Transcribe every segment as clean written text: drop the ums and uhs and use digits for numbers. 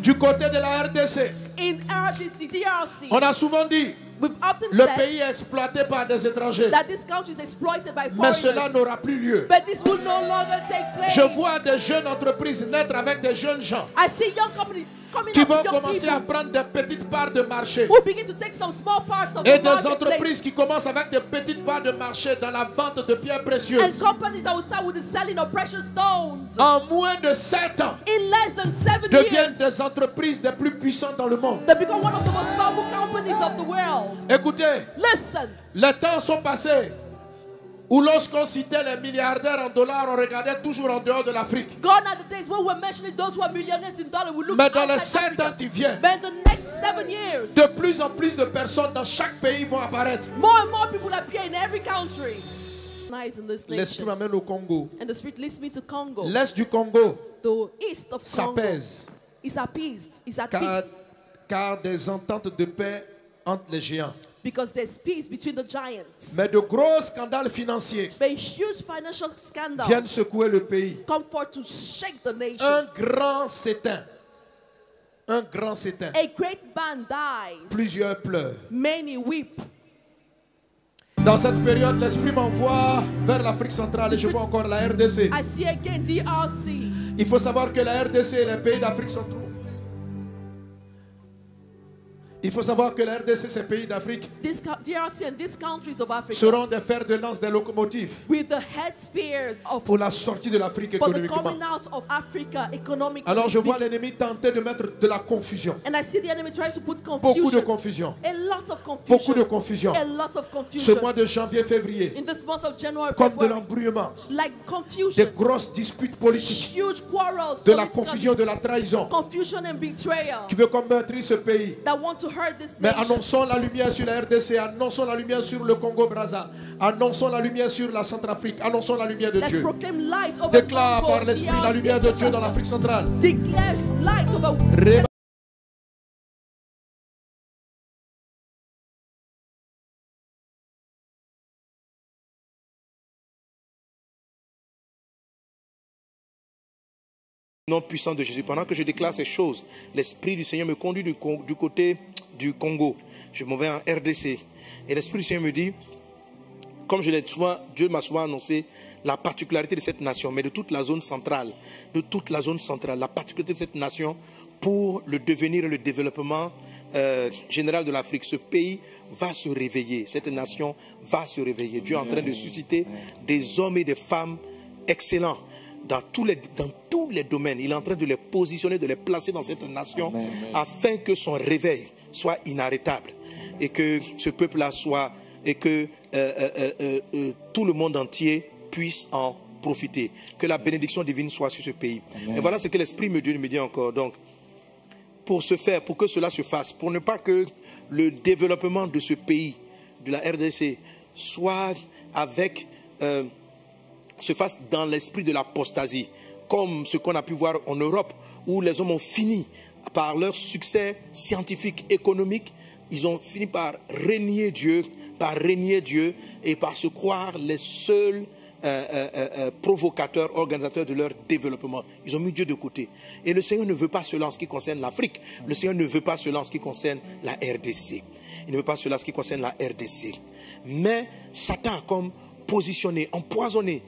Du côté de la RDC, in RDC, DRC, on a souvent dit le pays est exploité par des étrangers. That this country is exploited by Mais cela n'aura plus lieu. But this will no longer take place. Je vois des jeunes entreprises naître avec des jeunes gens I see young companies coming qui up, vont young commencer à prendre des petites parts de marché. who begin to take some small parts of Et the des marketplace. entreprises qui commencent avec des petites parts de marché dans la vente de pierres précieuses. And companies that will start with the selling of precious stones. En moins de 7 ans, In less than 7 deviennent years, des entreprises les plus puissantes dans le monde. they become one of the most powerful companies of the world. Écoutez, Listen, les temps sont passés où lorsqu'on citait les milliardaires en dollars, on regardait toujours en dehors de l'Afrique. gone are the days when we're mentioning those who are millionaires in dollars. We look Mais dans les outside 7 ans Africa. qui viennent, But in the next 7 years, de plus en plus de personnes dans chaque pays vont apparaître. more and more people appear in every country. Nice in this L'esprit nation. m'amène au Congo. And the Spirit leads me to Congo. L'est du Congo The east of Congo s'apaise is appeased, is at car, peace. car des ententes de paix entre les géants. Because there's peace between the giants. Mais de gros scandales financiers But huge financial scandals viennent secouer le pays. come forth to shake the nation. Un grand s'éteint. Un grand s'éteint. A great man dies. Plusieurs pleurent. Many weep. Dans cette période, l'esprit m'envoie vers l'Afrique centrale et je vois encore la RDC. I see again DRC. Il faut savoir que la RDC et les pays d'Afrique centrale. Il faut savoir que la RDC, ces pays d'Afrique, DRC and these countries of Africa seront des fers de lance des locomotives with the head spears of pour la sortie de l'Afrique for the économiquement. coming out of Africa economically. Alors je vois speaking. l'ennemi tenter de mettre de la confusion. And I see the enemy trying to put Beaucoup de confusion. confusion. A lot of confusion. Beaucoup de confusion. A lot of Ce confusion. mois de janvier, février, In this month of January, comme de February, l'embrouillement, like des confusion, grosses disputes politiques, huge quarrels, de la political confusion, de la trahison, confusion and betrayal qui veut combattre ce pays. that want to hurt this Mais nation. annonçons la lumière sur la RDC, annonçons la lumière sur le Congo-Brazza, annonçons la lumière sur la Centrafrique, annonçons la lumière de Let's Dieu. proclaim light over Déclare Congo, par l'Esprit la DRC, lumière de Dieu etc. dans l'Afrique centrale. Declare light over Nom puissant de Jésus. Pendant que je déclare ces choses, l'Esprit du Seigneur me conduit du côté du Congo. Je m'en vais en RDC. Et l'Esprit du Seigneur me dit, comme je l'ai souvent, Dieu m'a souvent annoncé la particularité de cette nation, mais de toute la zone centrale, la particularité de cette nation pour le devenir et le développement général de l'Afrique. Ce pays va se réveiller, cette nation va se réveiller. Dieu est en train de susciter des hommes et des femmes excellents dans tous les domaines. Il est en train de les positionner, de les placer dans cette nation afin que son réveil soit inarrêtable et que ce peuple-là soit, et que tout le monde entier puisse en profiter. Que la bénédiction divine soit sur ce pays. Et voilà ce que l'Esprit me dit encore. Donc, pour ce faire, pour que cela se fasse, pour ne pas que le développement de ce pays, de la RDC, soit avec... se fasse dans l'esprit de l'apostasie, comme ce qu'on a pu voir en Europe, où les hommes ont fini par leur succès scientifique, économique, ils ont fini par régner Dieu et par se croire les seuls provocateurs, organisateurs de leur développement. Ils ont mis Dieu de côté. Et le Seigneur ne veut pas cela en ce qui concerne l'Afrique. Le Seigneur ne veut pas cela en ce qui concerne la RDC. Il ne veut pas cela en ce qui concerne la RDC. Mais Satan a comme positionné, empoisonné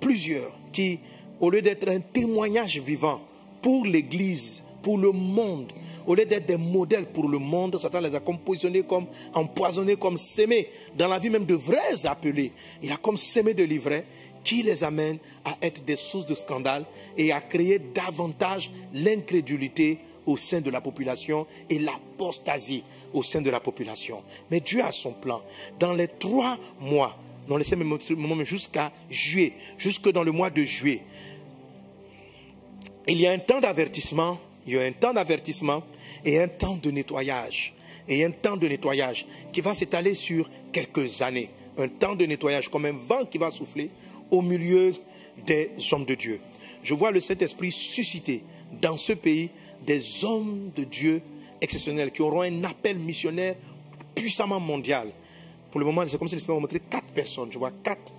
plusieurs qui, au lieu d'être un témoignage vivant pour l'Église, pour le monde, au lieu d'être des modèles pour le monde, Satan les a comme positionnés, comme empoisonnés, comme sémés, dans la vie même de vrais appelés. Il a comme sémé de livrets qui les amènent à être des sources de scandale et à créer davantage l'incrédulité au sein de la population et l'apostasie au sein de la population. Mais Dieu a son plan. Dans les 3 mois, non, laissez-moi jusqu'à juillet, jusque dans le mois de juillet, il y a un temps d'avertissement, et un temps de nettoyage, qui va s'étaler sur quelques années. Un temps de nettoyage comme un vent qui va souffler au milieu des hommes de Dieu. Je vois le Saint-Esprit susciter dans ce pays des hommes de Dieu, exceptionnels, qui auront un appel missionnaire puissamment mondial. Pour le moment, c'est comme si l'Esprit m'a montré 4 personnes. Je vois 4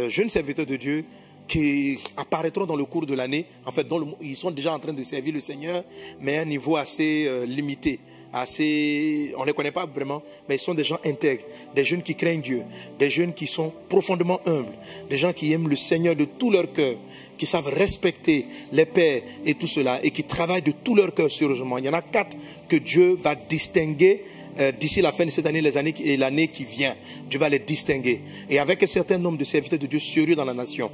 jeunes serviteurs de Dieu qui apparaîtront dans le cours de l'année. En fait, ils sont déjà en train de servir le Seigneur, mais à un niveau assez limité. On ne les connaît pas vraiment, mais ils sont des gens intègres, des jeunes qui craignent Dieu, des jeunes qui sont profondément humbles, des gens qui aiment le Seigneur de tout leur cœur, qui savent respecter les pères et tout cela, et qui travaillent de tout leur cœur sérieusement. Il y en a 4 que Dieu va distinguer d'ici la fin de cette année, les années et l'année qui vient. Dieu va les distinguer. Et avec un certain nombre de serviteurs de Dieu sérieux dans la nation,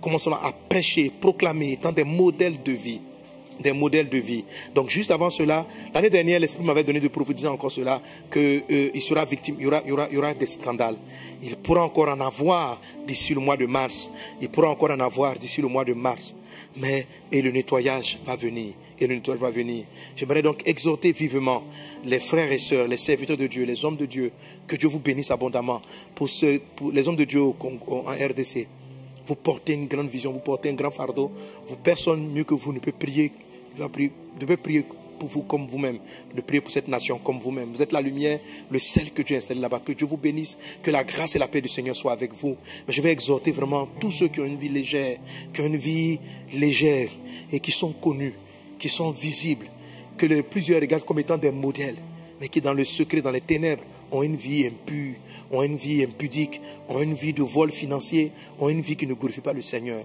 commençons à prêcher, proclamer, étant des modèles de vie. Des modèles de vie. Donc juste avant cela, l'année dernière, l'Esprit m'avait donné de prophétiser encore cela, qu'il sera victime, il y aura des scandales. Il pourra encore en avoir d'ici le mois de mars. Il pourra encore en avoir d'ici le mois de mars. Et le nettoyage va venir. Et le nettoyage va venir. J'aimerais donc exhorter vivement les frères et sœurs, les serviteurs de Dieu, les hommes de Dieu, que Dieu vous bénisse abondamment. Pour les hommes de Dieu en RDC, vous portez une grande vision, vous portez un grand fardeau. Personne mieux que vous ne peut prier. Ne peut prier pour vous comme vous-même, de prier pour cette nation comme vous-même. Vous êtes la lumière, le sel que Dieu a installé là-bas. Que Dieu vous bénisse, que la grâce et la paix du Seigneur soient avec vous. Mais je vais exhorter vraiment tous ceux qui ont une vie légère, et qui sont connus, qui sont visibles, que les plusieurs regardent comme étant des modèles, mais qui dans le secret, dans les ténèbres, ont une vie impure, ont une vie impudique, ont une vie de vol financier, ont une vie qui ne glorifie pas le Seigneur.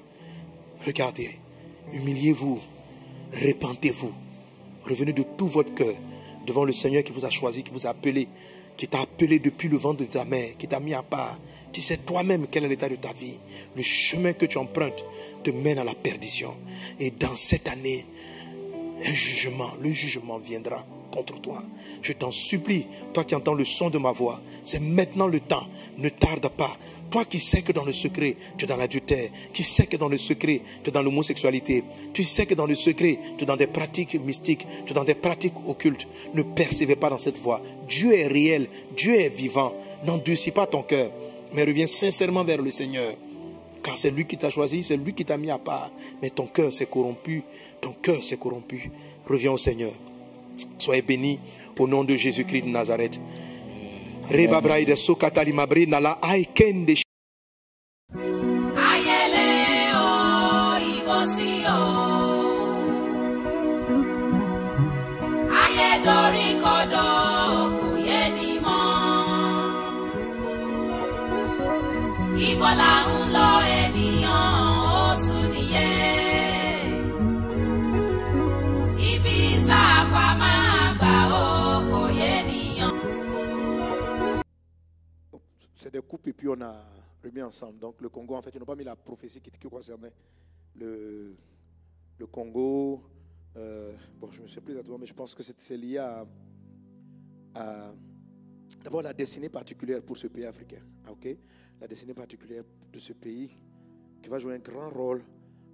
Regardez, humiliez-vous, répentez-vous, revenez de tout votre cœur devant le Seigneur qui vous a choisi, qui vous a appelé, qui t'a appelé depuis le ventre de ta mère, qui t'a mis à part. Tu sais toi-même quel est l'état de ta vie. Le chemin que tu empruntes te mène à la perdition. Et dans cette année, le jugement viendra contre toi. Je t'en supplie, toi qui entends le son de ma voix, c'est maintenant le temps, ne tarde pas. Toi qui sais que dans le secret, tu es dans l'adultère, qui sais que dans le secret, tu es dans l'homosexualité, tu sais que dans le secret, tu es dans des pratiques mystiques, tu es dans des pratiques occultes, ne persévère pas dans cette voie. Dieu est réel, Dieu est vivant. N'endurcis pas ton cœur, mais reviens sincèrement vers le Seigneur. Car c'est lui qui t'a choisi, c'est lui qui t'a mis à part. Mais ton cœur s'est corrompu, ton cœur s'est corrompu. Reviens au Seigneur. Soyez bénis au nom de Jésus-Christ de Nazareth. Rebabraïde sokatali mabri nala aikende. Ayele o ibosi o. Ayedori kodo kuyeni mo. Ibola unlo eniyan osuniye. Ibiza pa magba o koyeni. C'est des coupes et puis on a remis ensemble. Donc le Congo, en fait, ils n'ont pas mis la prophétie qui concernait le Congo. Bon, je ne sais plus exactement, mais je pense que c'est lié à d'abord la destinée particulière pour ce pays africain. Okay? La destinée particulière de ce pays qui va jouer un grand rôle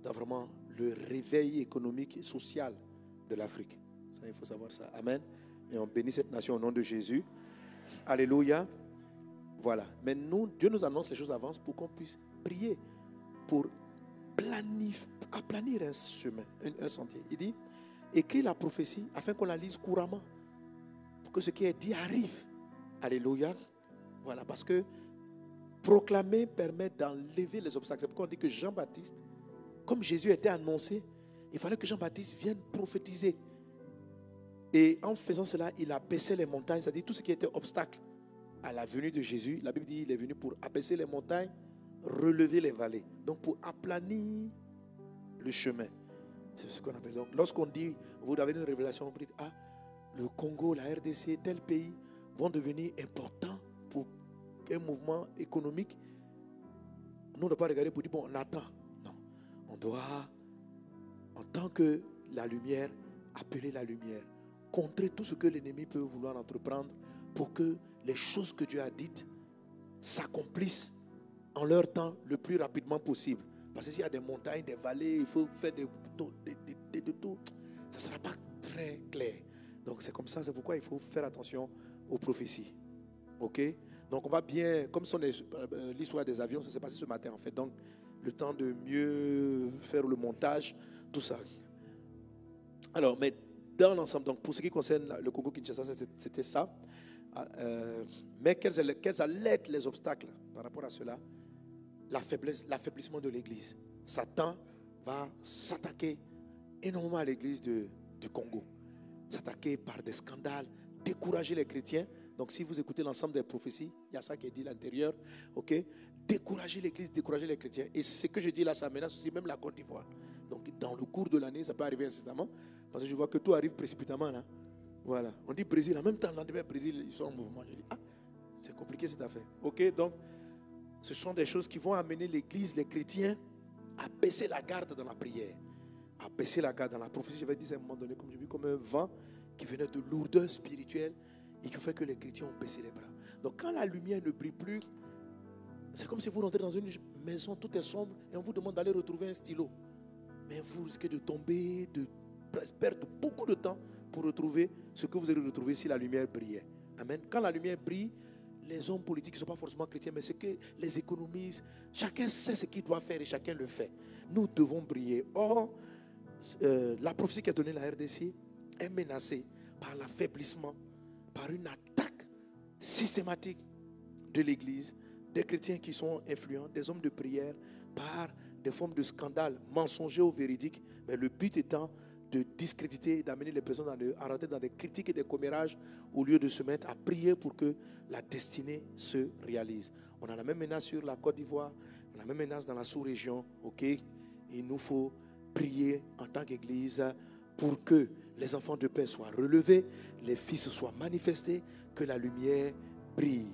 dans vraiment le réveil économique et social de l'Afrique. Ça, il faut savoir ça. Amen. Et on bénit cette nation au nom de Jésus. Alléluia. Voilà. Mais nous, Dieu nous annonce les choses d'avance pour qu'on puisse prier pour aplanir un chemin, un sentier. Il dit, écris la prophétie afin qu'on la lise couramment. Pour que ce qui est dit arrive. Alléluia. Voilà, parce que proclamer permet d'enlever les obstacles. C'est pourquoi on dit que Jean-Baptiste, comme Jésus était annoncé, il fallait que Jean-Baptiste vienne prophétiser. Et en faisant cela, il abaissait les montagnes, c'est-à-dire tout ce qui était obstacle à la venue de Jésus. La Bible dit qu'il est venu pour abaisser les montagnes, relever les vallées. Donc pour aplanir le chemin. C'est ce qu'on appelle. Donc lorsqu'on dit, vous avez une révélation, vous dites, ah, le Congo, la RDC, tel pays vont devenir importants pour un mouvement économique. Nous, on ne doit pas regarder pour dire, bon, on attend. Non. On doit, en tant que la lumière, appeler la lumière. Contrer tout ce que l'ennemi peut vouloir entreprendre pour que les choses que Dieu a dites s'accomplissent en leur temps le plus rapidement possible. Parce que s'il y a des montagnes, des vallées, il faut faire des tout. Ça ne sera pas très clair. Donc c'est comme ça, c'est pourquoi il faut faire attention aux prophéties. Ok? Donc on va bien, comme c'est l'histoire des avions, ça s'est passé ce matin en fait. Donc le temps de mieux faire le montage, tout ça. Alors, mais dans l'ensemble, donc pour ce qui concerne le Congo-Kinshasa, c'était ça. Mais quels allaient être les obstacles par rapport à cela? L'affaiblissement de l'Église. Satan va s'attaquer énormément à l'Église du Congo. S'attaquer par des scandales, décourager les chrétiens. Donc si vous écoutez l'ensemble des prophéties, il y a ça qui est dit à l'intérieur. Ok? Décourager l'Église, décourager les chrétiens. Et ce que je dis là, ça menace aussi même la Côte d'Ivoire. Donc dans le cours de l'année, ça peut arriver incessamment. Parce que je vois que tout arrive précipitamment là. Voilà. On dit Brésil, en même temps, le lendemain, Brésil, ils sont en mouvement. Je dis, c'est compliqué cette affaire. Ok? Donc, ce sont des choses qui vont amener l'Église, les chrétiens, à baisser la garde dans la prière. À baisser la garde dans la prophétie. J'avais dit à un moment donné, comme j'ai vu, comme un vent qui venait de lourdeur spirituelle et qui fait que les chrétiens ont baissé les bras. Donc, quand la lumière ne brille plus, c'est comme si vous rentrez dans une maison, tout est sombre, et on vous demande d'aller retrouver un stylo. Mais vous risquez de tomber, de perdre beaucoup de temps pour retrouver ce que vous allez retrouver si la lumière brillait. Amen. Quand la lumière brille, les hommes politiques ne sont pas forcément chrétiens, mais c'est que les économistes, chacun sait ce qu'il doit faire et chacun le fait. Nous devons briller. Or, la prophétie qui a donné la RDC est menacée par l'affaiblissement, par une attaque systématique de l'Église, des chrétiens qui sont influents, des hommes de prière, par des formes de scandales mensongers ou véridiques, mais le but étant de discréditer et d'amener les personnes à rentrer dans des critiques et des commérages au lieu de se mettre à prier pour que la destinée se réalise. On a la même menace sur la Côte d'Ivoire, on a la même menace dans la sous-région. Ok, il nous faut prier en tant qu'Église pour que les enfants de paix soient relevés, les fils soient manifestés, que la lumière brille.